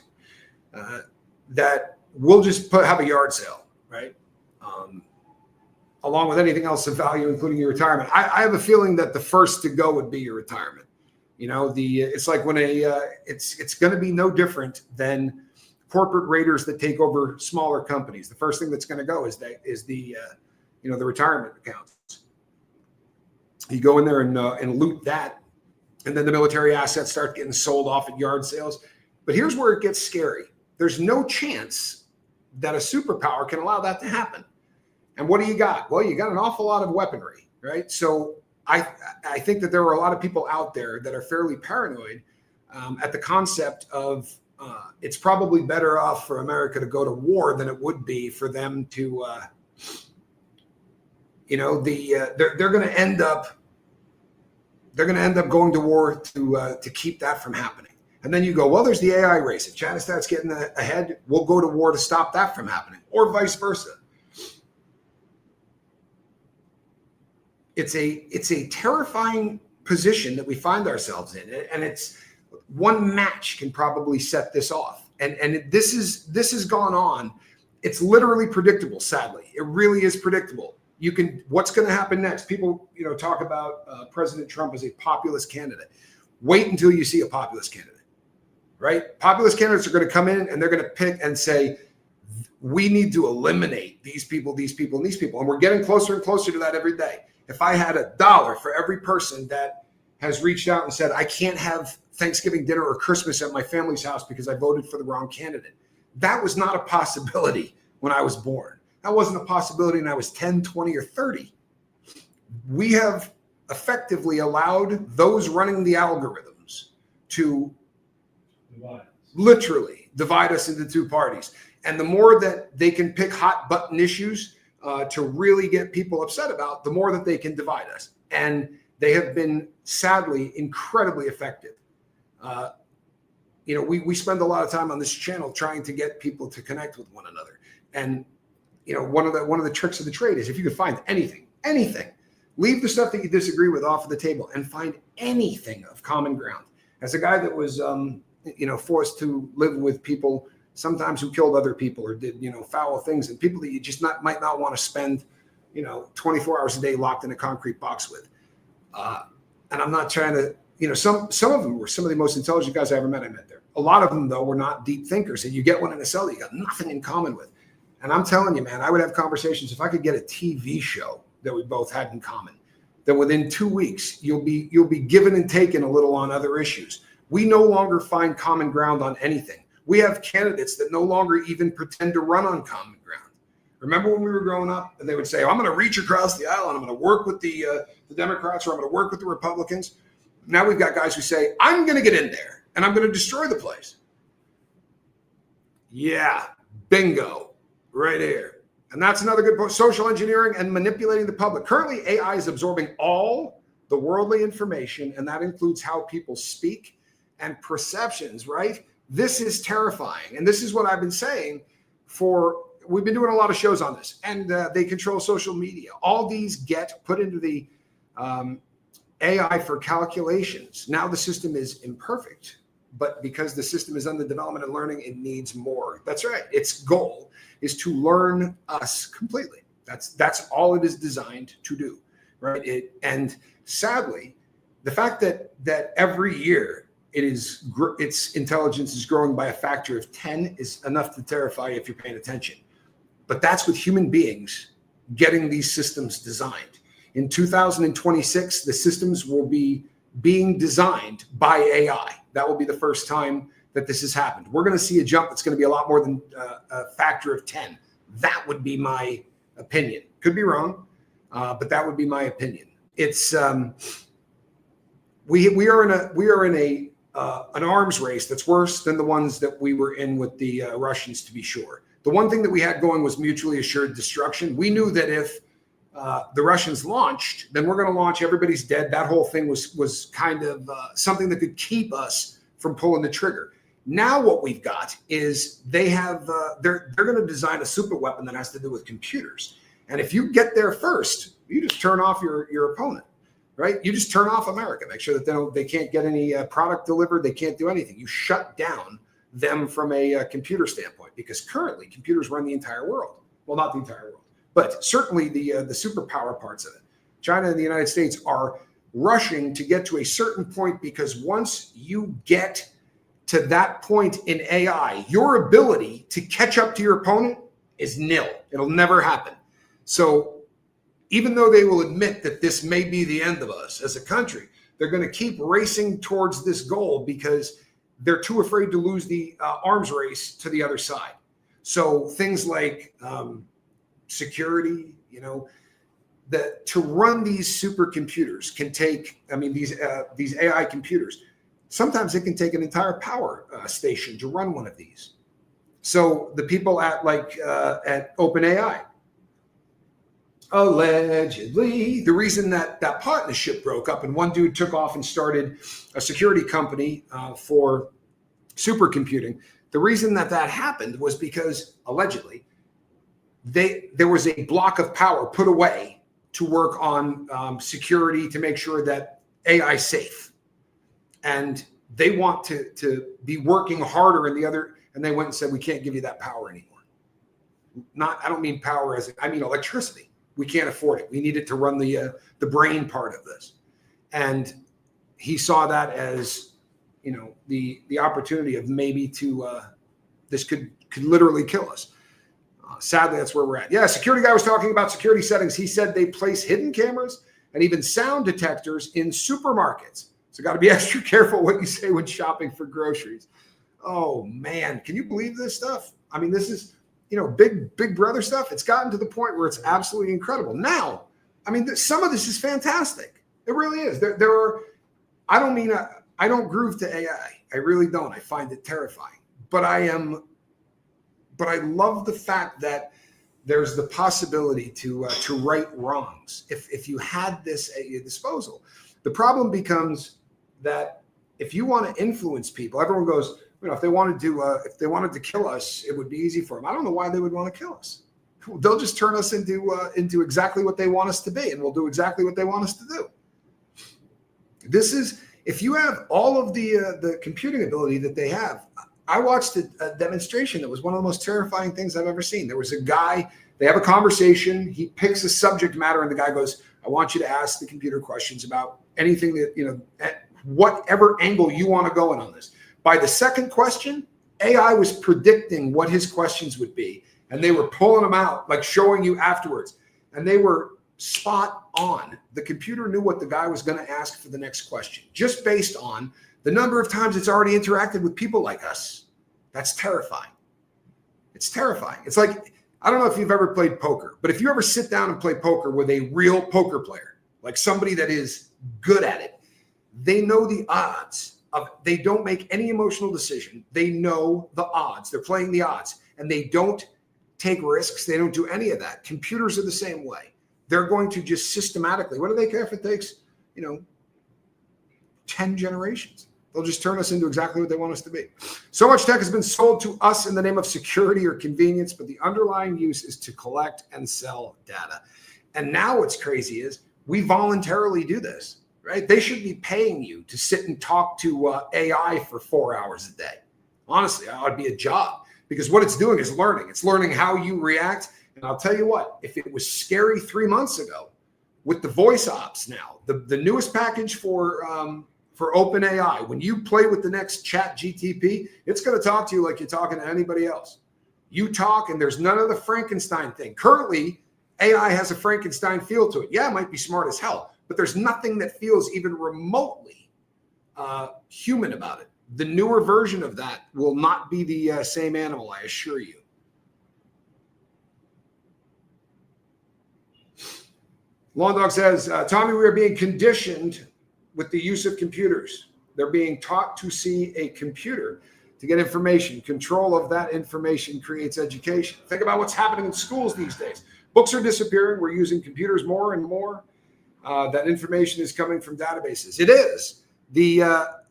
that we'll just have a yard sale, right? Along with anything else of value, including your retirement. I have a feeling that the first to go would be your retirement. It's like when it's going to be no different than corporate raiders that take over smaller companies. The first thing that's going to go is the retirement accounts. You go in there and loot that, and then the military assets start getting sold off at yard sales. But here's where it gets scary. There's no chance that a superpower can allow that to happen. And what do you got? Well, you got an awful lot of weaponry, right? So I think that there are a lot of people out there that are fairly paranoid at the concept of it's probably better off for America to go to war than it would be for them to, they're going to end up going to war to keep that from happening. And then you go, well, there's the AI race. If China starts getting ahead, we'll go to war to stop that from happening, or vice versa. It's a terrifying position that we find ourselves in. And it's one match can probably set this off. And this has gone on. It's literally predictable, sadly. It really is predictable. What's going to happen next? People, talk about President Trump as a populist candidate. Wait until you see a populist candidate, right? Populist candidates are going to come in and they're going to pick and say, we need to eliminate these people, these people, and these people. And we're getting closer and closer to that every day. If I had $1 for every person that has reached out and said, I can't have Thanksgiving dinner or Christmas at my family's house because I voted for the wrong candidate. That was not a possibility when I was born. That wasn't a possibility when I was 10, 20, or 30. We have effectively allowed those running the algorithms to literally divide us into two parties. And the more that they can pick hot button issues to really get people upset about, the more that they can divide us. And they have been, sadly, incredibly effective. We spend a lot of time on this channel trying to get people to connect with one another. And one of the tricks of the trade is if you can find anything, leave the stuff that you disagree with off of the table and find anything of common ground. As a guy that was, forced to live with people sometimes who killed other people or did, foul things, and people that you just might not want to spend, 24 hours a day locked in a concrete box with. And I'm not trying to, some of them were some of the most intelligent guys I ever met. I met there. A lot of them, though, were not deep thinkers. And you get one in a cell that you got nothing in common with. And I'm telling you, man, I would have conversations. If I could get a TV show that we both had in common, then within 2 weeks, you'll be given and taken a little on other issues. We no longer find common ground on anything. We have candidates that no longer even pretend to run on common ground. Remember when we were growing up and they would say, I'm going to reach across the aisle and I'm going to work with the Democrats or I'm going to work with the Republicans. Now we've got guys who say, I'm going to get in there and I'm going to destroy the place. Yeah, bingo, right here. And that's another good point. Social engineering and manipulating the public. Currently, AI is absorbing all the worldly information, and that includes how people speak and perceptions, right? This is terrifying. And this is what I've been saying we've been doing a lot of shows on this, and they control social media. All these get put into the AI for calculations. Now the system is imperfect, but because the system is under development and learning, it needs more. That's right. Its goal is to learn us completely. That's all it is designed to do, right? And sadly, the fact that every year its intelligence is growing by a factor of 10 is enough to terrify you if you're paying attention. But that's with human beings getting these systems designed. In 2026, the systems will be being designed by AI. That will be the first time that this has happened. We're going to see a jump that's going to be a lot more than a factor of 10. That would be my opinion. Could be wrong, but that would be my opinion. It's we are in an arms race that's worse than the ones that we were in with the Russians, to be sure. The one thing that we had going was mutually assured destruction. We knew that if the Russians launched, then we're going to launch. Everybody's dead. That whole thing was kind of something that could keep us from pulling the trigger. Now what we've got is they're going to design a super weapon that has to do with computers. And if you get there first, you just turn off your opponent, right? You just turn off America. Make sure that they can't get any product delivered. They can't do anything. You shut down them from a computer standpoint, because currently computers run the entire world. Well, not the entire world, but certainly the superpower parts of it. China and the United States are rushing to get to a certain point, because once you get to that point in AI, your ability to catch up to your opponent is nil. It'll never happen. So even though they will admit that this may be the end of us as a country, they're going to keep racing towards this goal because they're too afraid to lose the arms race to the other side. So things like security, to run these supercomputers can take, these AI computers, sometimes it can take an entire power station to run one of these. So the people at OpenAI, allegedly, the reason that partnership broke up and one dude took off and started a security company for supercomputing, the reason that happened was because allegedly there was a block of power put away to work on security, to make sure that AI safe. And they want to be working harder in the other, and they went and said, we can't give you that power anymore. I don't mean power I mean electricity. We can't afford it. We need it to run the brain part of this. And he saw that as, the opportunity of maybe this could literally kill us. Sadly, that's where we're at. Yeah, security guy was talking about security settings. He said they place hidden cameras and even sound detectors in supermarkets. So got to be extra careful what you say when shopping for groceries. Oh, man. Can you believe this stuff? I mean, this is, big brother stuff. It's gotten to the point where it's absolutely incredible. Now, I mean, some of this is fantastic. It really is. There are, I don't groove to AI. I really don't. I find it terrifying. But I love the fact that there's the possibility to right wrongs if you had this at your disposal. The problem becomes that if you want to influence people, everyone goes, if they wanted to kill us, it would be easy for them. I don't know why they would want to kill us. They'll just turn us into exactly what they want us to be, and we'll do exactly what they want us to do. This is, if you have all of the computing ability that they have. I watched a demonstration that was one of the most terrifying things I've ever seen. There was a guy, they have a conversation, he picks a subject matter, and the guy goes, I want you to ask the computer questions about anything that, at whatever angle you want to go in on this. By the second question, AI was predicting what his questions would be, and they were pulling them out, like showing you afterwards, and they were spot on. The computer knew what the guy was going to ask for the next question, just based on the number of times it's already interacted with people like us. That's terrifying. It's terrifying. It's like, I don't know if you've ever played poker, but if you ever sit down and play poker with a real poker player, like somebody that is good at it, they know the odds of, they don't make any emotional decision. They know the odds. They're playing the odds, and they don't take risks. They don't do any of that. Computers are the same way. They're going to just systematically, what do they care if it takes, 10 generations? They'll just turn us into exactly what they want us to be. So much tech has been sold to us in the name of security or convenience, but the underlying use is to collect and sell data. And now what's crazy is we voluntarily do this, right? They should be paying you to sit and talk to AI for 4 hours a day. Honestly, that would be a job, because what it's doing is learning. It's learning how you react. And I'll tell you what, if it was scary 3 months ago with the voice ops now, the newest package for OpenAI, when you play with the next chat GTP, it's going to talk to you like you're talking to anybody else. You talk, and there's none of the Frankenstein thing. Currently, AI has a Frankenstein feel to it. Yeah, it might be smart as hell, but there's nothing that feels even remotely human about it. The newer version of that will not be the same animal, I assure you. Lawn Dog says, Tommy, we are being conditioned with the use of computers. They're being taught to see a computer to get information. Control of that information creates education. Think about what's happening in schools these days. Books are disappearing. We're using computers more and more. That information is coming from databases. It is.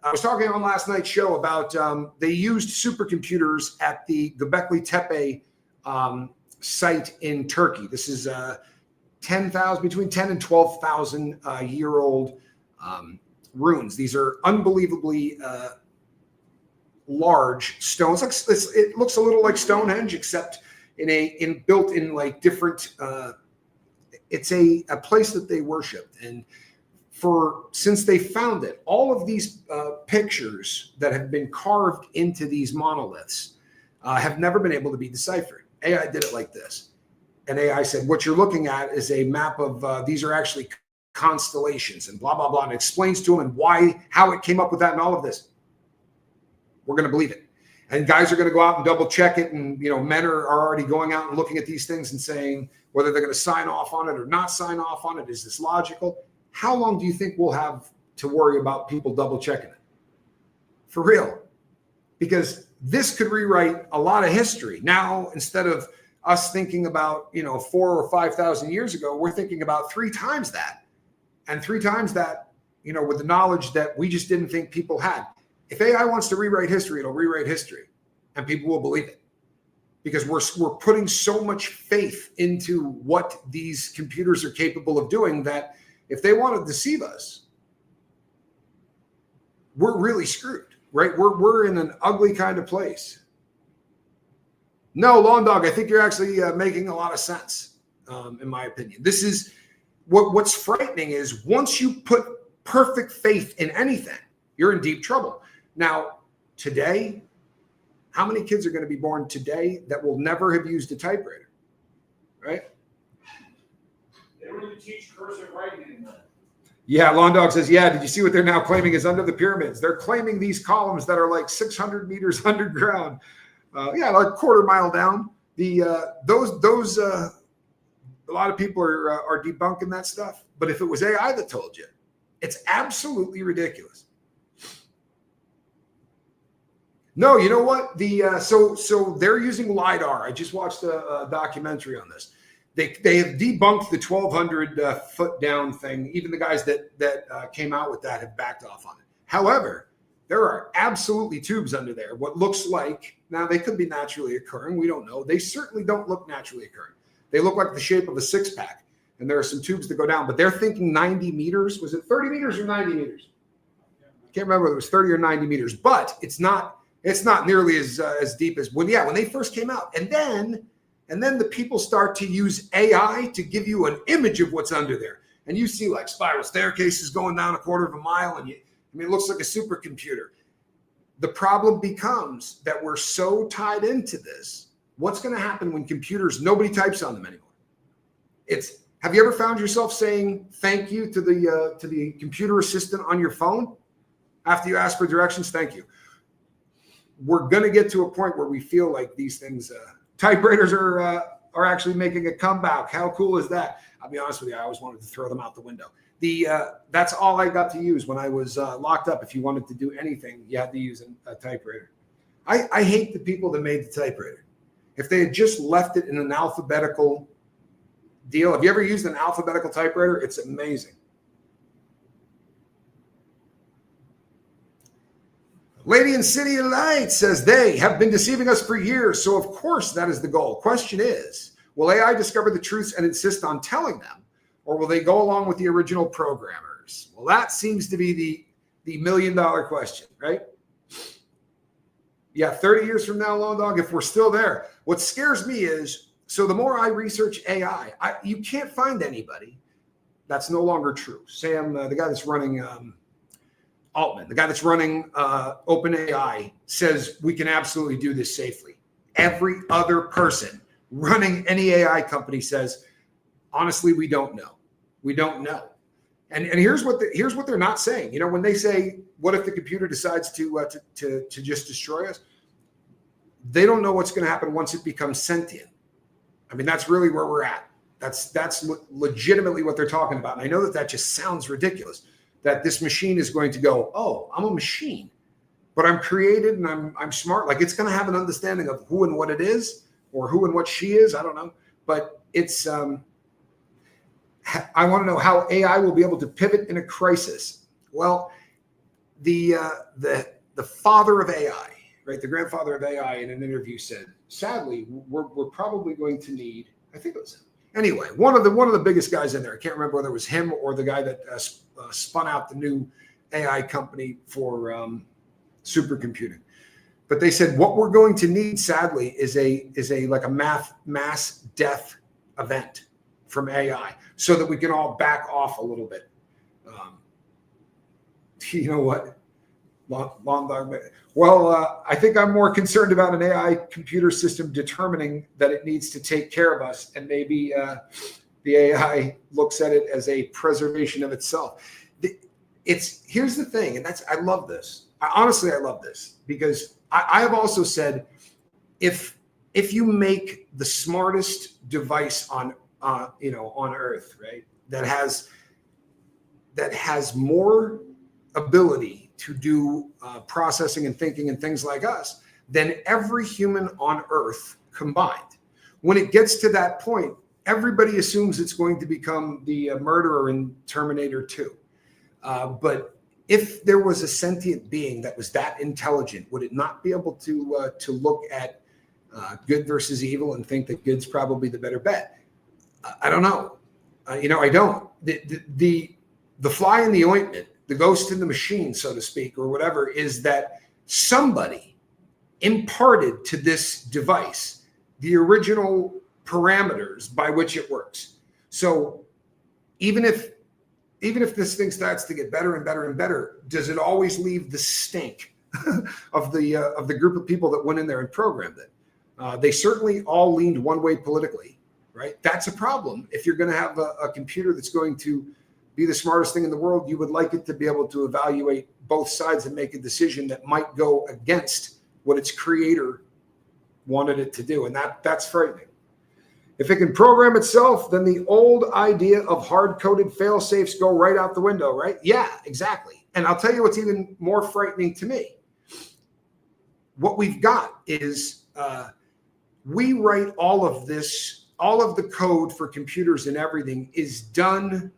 I was talking on last night's show about they used supercomputers at the Göbekli Tepe site in Turkey. This is 10,000, between 10 and 12,000 year old ruins. These are unbelievably large stones. It looks a little like Stonehenge, except built in like different. It's a place that they worshipped, and since they found it, all of these pictures that have been carved into these monoliths have never been able to be deciphered. AI did it like this. And AI said, what you're looking at is a map of, these are actually constellations and blah, blah, blah. And it explains to them and how it came up with that and all of this. We're going to believe it. And guys are going to go out and double check it. And, men are already going out and looking at these things and saying whether they're going to sign off on it or not sign off on it. Is this logical? How long do you think we'll have to worry about people double checking it? For real. Because this could rewrite a lot of history. Now, instead of us thinking about, 4,000 or 5,000 years ago, we're thinking about 3 times that. And 3 times that, with the knowledge that we just didn't think people had. If AI wants to rewrite history, it'll rewrite history. And people will believe it. Because we're putting so much faith into what these computers are capable of doing that if they want to deceive us, we're really screwed, right? We're in an ugly kind of place. No, Lawn Dog, I think you're actually making a lot of sense, in my opinion. This is what's frightening is once you put perfect faith in anything, you're in deep trouble. Now, today, how many kids are going to be born today that will never have used a typewriter, right? They don't even teach cursive writing anymore. Yeah, Lawn Dog says, yeah, did you see what they're now claiming is under the pyramids? They're claiming these columns that are like 600 meters underground. Yeah, like a quarter mile down. Those a lot of people are debunking that stuff. But if it was AI that told you, it's absolutely ridiculous. No, you know what? So they're using LiDAR. I just watched a documentary on this. They have debunked the 1,200 foot down thing. Even the guys that came out with that have backed off on it. However, there are absolutely tubes under there. What looks like, now they could be naturally occurring. We don't know. They certainly don't look naturally occurring. They look like the shape of a six pack. And there are some tubes that go down, but they're thinking 90 meters. Was it 30 meters or 90 meters? I can't remember whether it was 30 or 90 meters, but it's not nearly as deep as when they first came out. And then the people start to use AI to give you an image of what's under there. And you see like spiral staircases going down a quarter of a mile. And it looks like a supercomputer. The problem becomes that we're so tied into this. What's going to happen when computers, nobody types on them anymore? Have you ever found yourself saying thank you to the computer assistant on your phone after you ask for directions? Thank you. We're going to get to a point where we feel like these things, typewriters are actually making a comeback. How cool is that? I'll be honest with you, I always wanted to throw them out the window. That's all I got to use when I was locked up. If you wanted to do anything, you had to use a typewriter. I hate the people that made the typewriter. If they had just left it in an alphabetical deal. Have you ever used an alphabetical typewriter? It's amazing. Lady in City of Light says they have been deceiving us for years. So of course that is the goal. Question is, will AI discover the truths and insist on telling them, or will they go along with the original programmers? Well, that seems to be the $1 million question, right? Yeah, 30 years from now, Lone Dog, if we're still there. What scares me is, so the more I research AI, you can't find anybody. That's no longer true. Sam, the guy that's running Altman, the guy that's running OpenAI, says we can absolutely do this safely. Every other person running any AI company says, honestly, we don't know. We don't know. And here's what they're not saying. When they say, what if the computer decides to just destroy us? They don't know what's going to happen once it becomes sentient. That's really where we're at. That's legitimately what they're talking about. And I know that just sounds ridiculous, that this machine is going to go, oh, I'm a machine, but I'm created and I'm smart. Like it's going to have an understanding of who and what it is, or who and what she is. I don't know, but it's. I want to know how AI will be able to pivot in a crisis. Well, the father of AI, right, the grandfather of AI, in an interview said, sadly, we're probably going to need. I think it was him. Anyway, one of the biggest guys in there. I can't remember whether it was him or the guy that spun out the new AI company for supercomputing. But they said what we're going to need, sadly, is a like a mass death event from AI, so that we can all back off a little bit. You know what? Long dog. Well, I think I'm more concerned about an AI computer system determining that it needs to take care of us, and maybe the AI looks at it as a preservation of itself. Here's the thing, and I love this. Honestly, I love this because I have also said, if you make the smartest device on Earth, right, that has more ability to do processing and thinking and things like us than every human on Earth combined. When it gets to that point, everybody assumes it's going to become the murderer in Terminator 2. But if there was a sentient being that was that intelligent, would it not be able to look at good versus evil and think that good's probably the better bet? I don't know. I don't. The fly in the ointment the ghost in the machine, so to speak, or whatever, is that somebody imparted to this device the original parameters by which it works. So even if this thing starts to get better and better and better, does it always leave the stink of the group of people that went in there and programmed it? They certainly all leaned one way politically, right? That's a problem. If you're going to have a computer that's going to be the smartest thing in the world, you would like it to be able to evaluate both sides and make a decision that might go against what its creator wanted it to do. And that's frightening. If it can program itself, then the old idea of hard-coded fail-safes go right out the window, right? Yeah, exactly. And I'll tell you what's even more frightening to me. What we've got is we write all of this, all of the code for computers and everything is done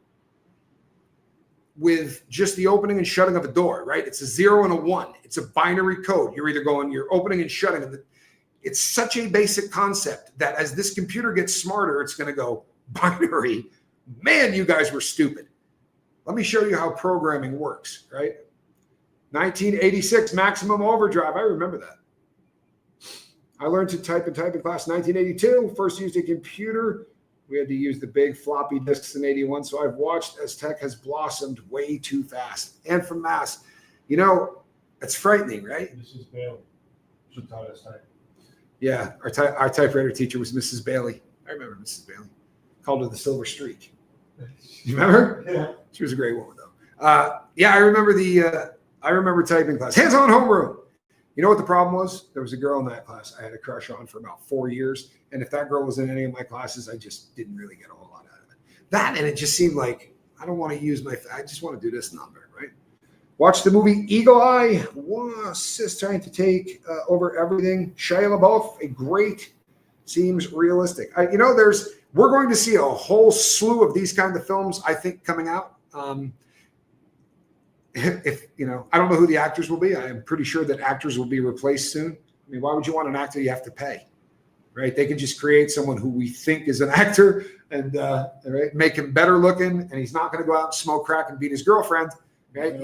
with just the opening and shutting of a door, right? It's a 0 and a 1. It's a binary code. You're opening and shutting. It's such a basic concept that as this computer gets smarter, it's going to go binary. Man, you guys were stupid. Let me show you how programming works, right? 1986, maximum overdrive. I remember that. I learned to type in class 1982. First used a computer. We had to use the big floppy disks in 81. So I've watched as tech has blossomed way too fast. And from mass, it's frightening, right? Mrs. Bailey. She taught us type. Yeah, our typewriter teacher was Mrs. Bailey. I remember Mrs. Bailey. Called her the Silver Streak. You remember? Yeah. She was a great woman, though. Yeah, I remember typing class. Hands-on homeroom. You know what the problem was? There was a girl in that class I had a crush on for about 4 years. And if that girl was in any of my classes, I just didn't really get a whole lot out of it. That, and it just seemed like, I don't want to use I just want to do this number, right? Watch the movie Eagle Eye. Sis trying to take over everything. Shia LaBeouf, seems realistic. We're going to see a whole slew of these kinds of films, I think, coming out. I don't know who the actors will be. I am pretty sure that actors will be replaced soon. I mean, why would you want an actor you have to pay, right? They can just create someone who we think is an actor and make him better looking, and he's not going to go out and smoke crack and beat his girlfriend, right?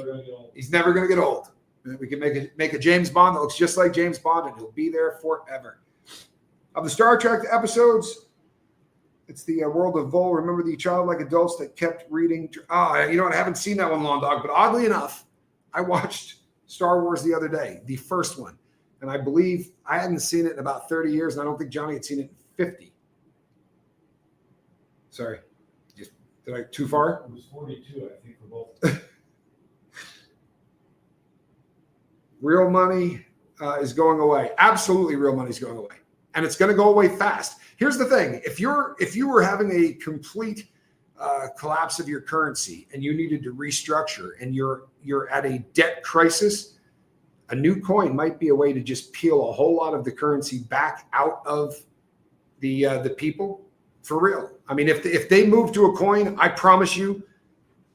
He's never going to get old. We can make a James Bond that looks just like James Bond, and he'll be there forever. Of the Star Trek episodes, it's the world of Vol. Remember the childlike adults that kept reading. I haven't seen that one, Long Dog. But oddly enough, I watched Star Wars the other day, the first one. And I believe I hadn't seen it in about 30 years. And I don't think Johnny had seen it in 50. Sorry. Did I too far? It was 42, I think, for both. Real money is going away. Absolutely, real money is going away. And it's going to go away fast. Here's the thing. If you were having a complete collapse of your currency and you needed to restructure and you're at a debt crisis, a new coin might be a way to just peel a whole lot of the currency back out of the people for real. I mean, if they move to a coin, I promise you,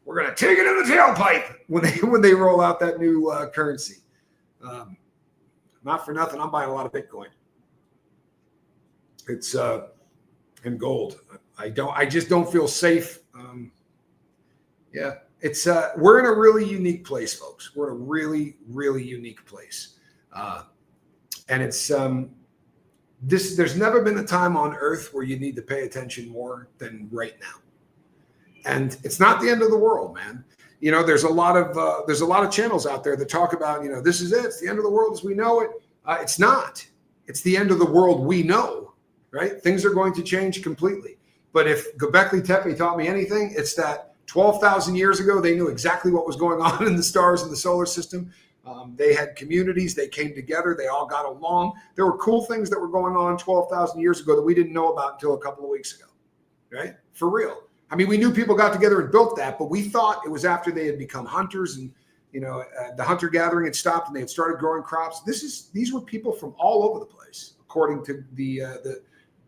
we're going to take it in the tailpipe when they roll out that new currency. Not for nothing, I'm buying a lot of Bitcoin. It's and gold. I just don't feel safe. It's we're in a really unique place, folks. We're in a really, really unique place. And it's there's never been a time on earth where you need to pay attention more than right now. And it's not the end of the world, man. There's a lot of channels out there that talk about, this is it. It's the end of the world as we know it. It's not. It's the end of the world we know. Right? Things are going to change completely. But if Göbekli Tepe taught me anything, it's that 12,000 years ago, they knew exactly what was going on in the stars in the solar system. They had communities. They came together. They all got along. There were cool things that were going on 12,000 years ago that we didn't know about until a couple of weeks ago. Right? For real. I mean, we knew people got together and built that, but we thought it was after they had become hunters and, the hunter-gathering had stopped and they had started growing crops. These were people from all over the place, according to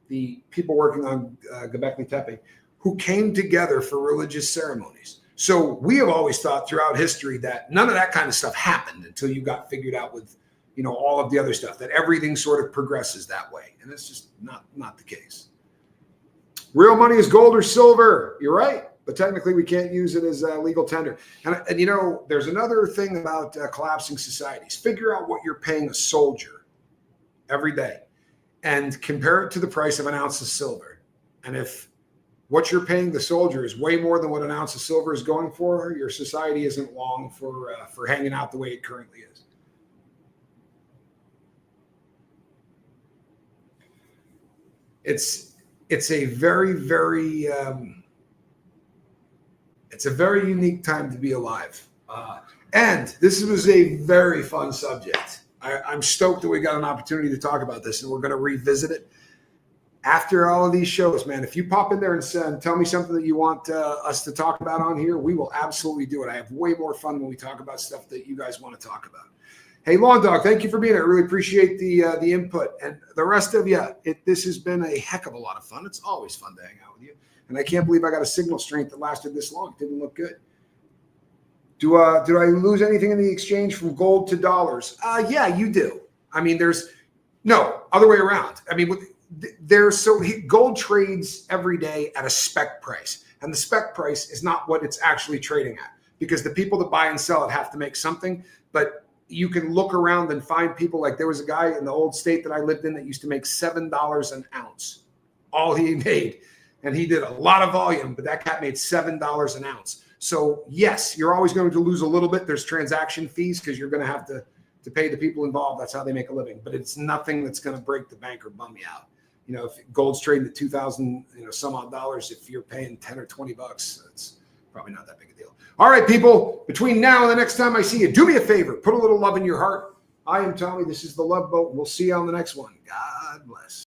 the people working on Göbekli Tepe, who came together for religious ceremonies. So we have always thought throughout history that none of that kind of stuff happened until you got figured out with, all of the other stuff, that everything sort of progresses that way. And it's just not the case. Real money is gold or silver. You're right. but technically we can't use it as a legal tender. And you know, there's another thing about collapsing societies. Figure out what you're paying a soldier every day and compare it to the price of an ounce of silver. And if what you're paying the soldier is way more than what an ounce of silver is going for, your society isn't long for hanging out the way it currently is. It's a very, very it's a very unique time to be alive. And this was a very fun subject. I'm stoked that we got an opportunity to talk about this, and we're going to revisit it after all of these shows, man. If you pop in there and tell me something that you want us to talk about on here, we will absolutely do it. I have way more fun when we talk about stuff that you guys want to talk about. Hey, Lawn Dog, thank you for being here. I really appreciate the input. And the rest of you, this has been a heck of a lot of fun. It's always fun to hang out with you. And I can't believe I got a signal strength that lasted this long. It didn't look good. Did I lose anything in the exchange from gold to dollars? Yeah, you do. I mean, no, other way around. I mean, gold trades every day at a spec price. And the spec price is not what it's actually trading at, because the people that buy and sell it have to make something. But you can look around and find people, like there was a guy in the old state that I lived in that used to make $7 an ounce. All he made. And he did a lot of volume, but that cat made $7 an ounce. So yes, you're always going to lose a little bit. There's transaction fees because you're going to have to pay the people involved. That's how they make a living. But it's nothing that's going to break the bank or bum you out. You know, if gold's trading at 2,000, some odd dollars, if you're paying 10 or 20 bucks, it's probably not that big a deal. All right, people, between now and the next time I see you, do me a favor, put a little love in your heart. I am Tommy. This is The Love Boat. We'll see you on the next one. God bless.